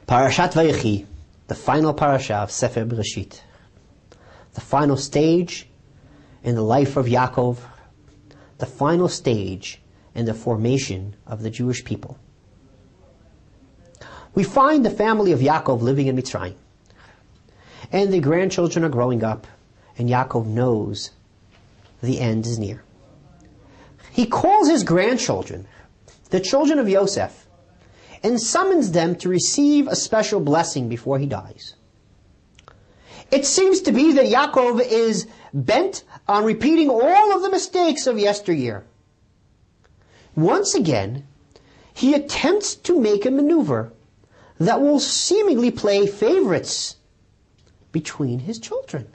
Parashat Vayechi, the final parasha of Sefer Bereshis, the final stage in the life of Yaakov, the final stage in the formation of the Jewish people. We find the family of Yaakov living in Mitzrayim, and the grandchildren are growing up, and Yaakov knows the end is near. He calls his grandchildren, the children of Yosef, and summons them to receive a special blessing before he dies. It seems to be that Yaakov is bent on repeating all of the mistakes of yesteryear. Once again, he attempts to make a maneuver that will seemingly play favorites between his children.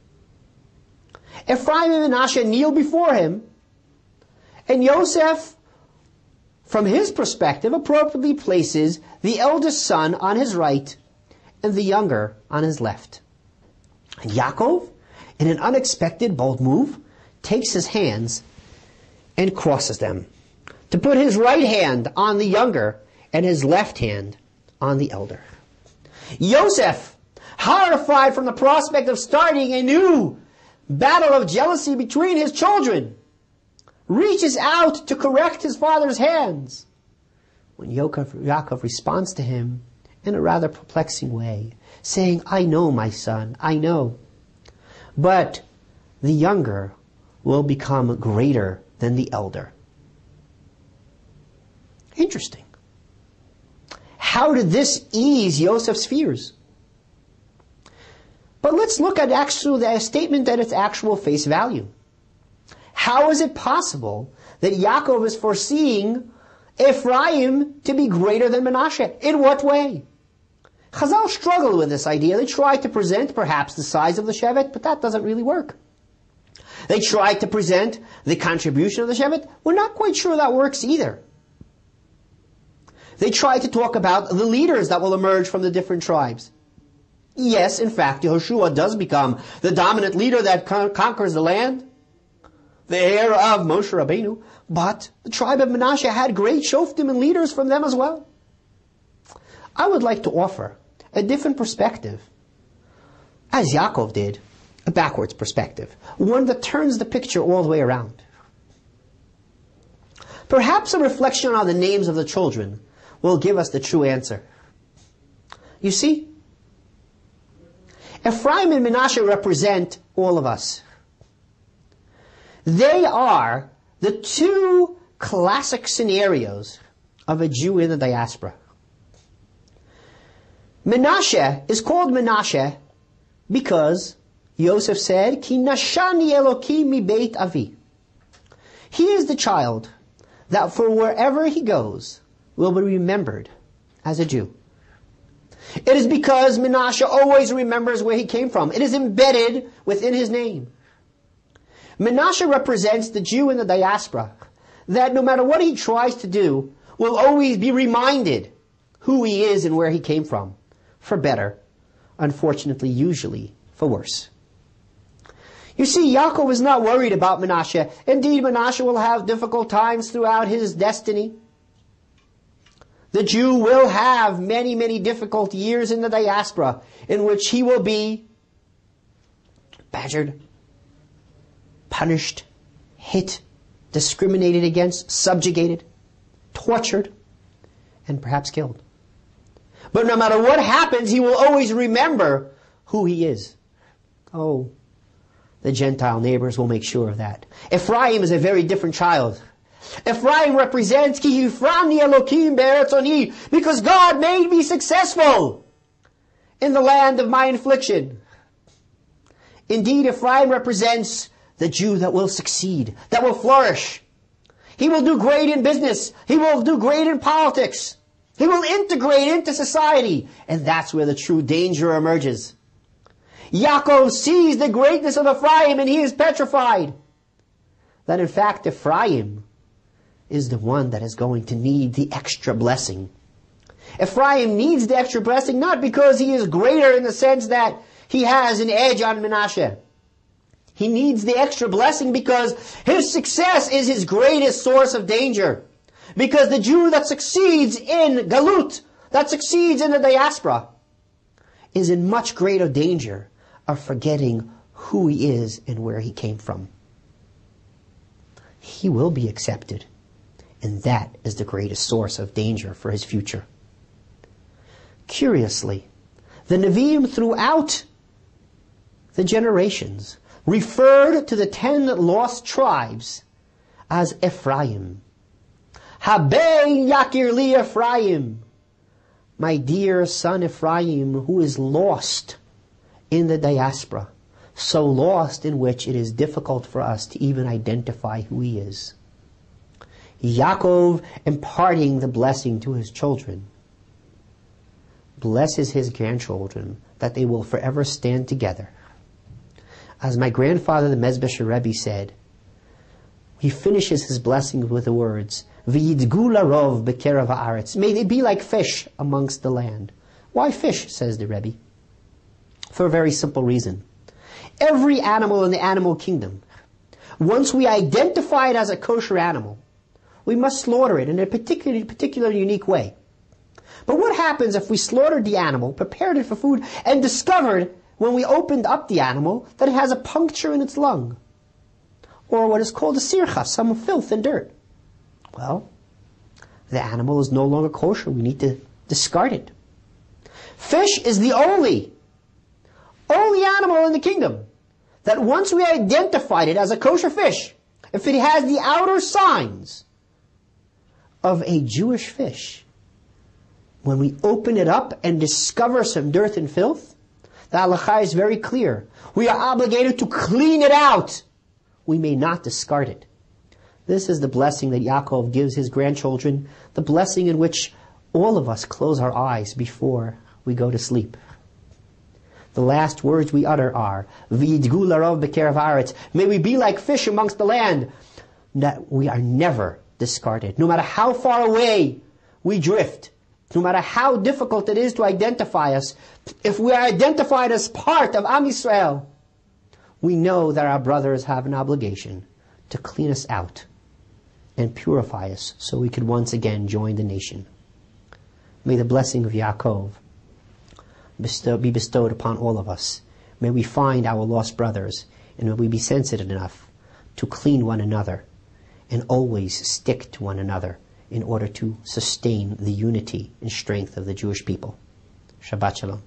Ephraim and Manasseh kneel before him, and Yosef, from his perspective, appropriately places the eldest son on his right and the younger on his left. And Yaakov, in an unexpected, bold move, takes his hands and crosses them to put his right hand on the younger and his left hand on the elder. Yosef, horrified from the prospect of starting a new battle of jealousy between his children, reaches out to correct his father's hands, when Yaakov responds to him in a rather perplexing way, saying, "I know, my son, I know, but the younger will become greater than the elder." Interesting. How did this ease Yosef's fears? But let's look at the statement at its actual face value. How is it possible that Yaakov is foreseeing Ephraim to be greater than Manasseh? In what way? Chazal struggled with this idea. They tried to present perhaps the size of the Shevet, but that doesn't really work. They tried to present the contribution of the Shevet. We're not quite sure that works either. They tried to talk about the leaders that will emerge from the different tribes. Yes, in fact, Yehoshua does become the dominant leader that conquers the land, the heir of Moshe Rabbeinu, but the tribe of Manasseh had great shoftim and leaders from them as well. I would like to offer a different perspective, as Yaakov did, a backwards perspective, one that turns the picture all the way around. Perhaps a reflection on the names of the children will give us the true answer. You see, Ephraim and Manasseh represent all of us. They are the two classic scenarios of a Jew in the diaspora. Manasseh is called Manasseh because Yosef said, "Ki nashani Elokim mi beit avi." He is the child that for wherever he goes will be remembered as a Jew. It is because Manasseh always remembers where he came from. It is embedded within his name. Manasseh represents the Jew in the diaspora that no matter what he tries to do, will always be reminded who he is and where he came from. For better, unfortunately, usually for worse. You see, Yaakov is not worried about Manasseh. Indeed, Manasseh will have difficult times throughout his destiny. The Jew will have many, many difficult years in the diaspora in which he will be badgered, punished, hit, discriminated against, subjugated, tortured, and perhaps killed. But no matter what happens, he will always remember who he is. Oh, the Gentile neighbors will make sure of that. Ephraim is a very different child. Ephraim represents Ki Hifrani Elokim Be'eretz Oni, because God made me successful in the land of my affliction. Indeed, Ephraim represents the Jew that will succeed, that will flourish. He will do great in business. He will do great in politics. He will integrate into society. And that's where the true danger emerges. Yaakov sees the greatness of Ephraim and he is petrified that in fact Ephraim is the one that is going to need the extra blessing. Ephraim needs the extra blessing not because he is greater in the sense that he has an edge on Manasseh. He needs the extra blessing because his success is his greatest source of danger. Because the Jew that succeeds in Galut, that succeeds in the diaspora, is in much greater danger of forgetting who he is and where he came from. He will be accepted, and that is the greatest source of danger for his future. Curiously, the Nevi'im throughout the generations referred to the 10 lost tribes as Ephraim. Habei yakir li Ephraim, my dear son Ephraim, who is lost in the diaspora, so lost in which it is difficult for us to even identify who he is. Yaakov, imparting the blessing to his children, blesses his grandchildren that they will forever stand together. As my grandfather, the Mezbesher Rebbe, said, he finishes his blessing with the words, V'yidgu larov b'kerav ha'aretz. May they be like fish amongst the land. Why fish, says the Rebbe? For a very simple reason. Every animal in the animal kingdom, once we identify it as a kosher animal, we must slaughter it in a particular unique way. But what happens if we slaughtered the animal, prepared it for food, and discovered when we opened up the animal that it has a puncture in its lung? Or what is called a sircha, some filth and dirt. Well, the animal is no longer kosher. We need to discard it. Fish is the only animal in the kingdom that once we identified it as a kosher fish, if it has the outer signs of a Jewish fish, when we open it up and discover some dirt and filth, the halakha is very clear. We are obligated to clean it out. We may not discard it. This is the blessing that Yaakov gives his grandchildren, the blessing in which all of us close our eyes before we go to sleep. The last words we utter are, V'yidgu larov b'kerav ha'aretz. May we be like fish amongst the land, that we are never discarded. No matter how far away we drift, no matter how difficult it is to identify us, if we are identified as part of Am Yisrael, we know that our brothers have an obligation to clean us out and purify us so we could once again join the nation. May the blessing of Yaakov be bestowed upon all of us. May we find our lost brothers, and may we be sensitive enough to clean one another and always stick to one another in order to sustain the unity and strength of the Jewish people. Shabbat Shalom.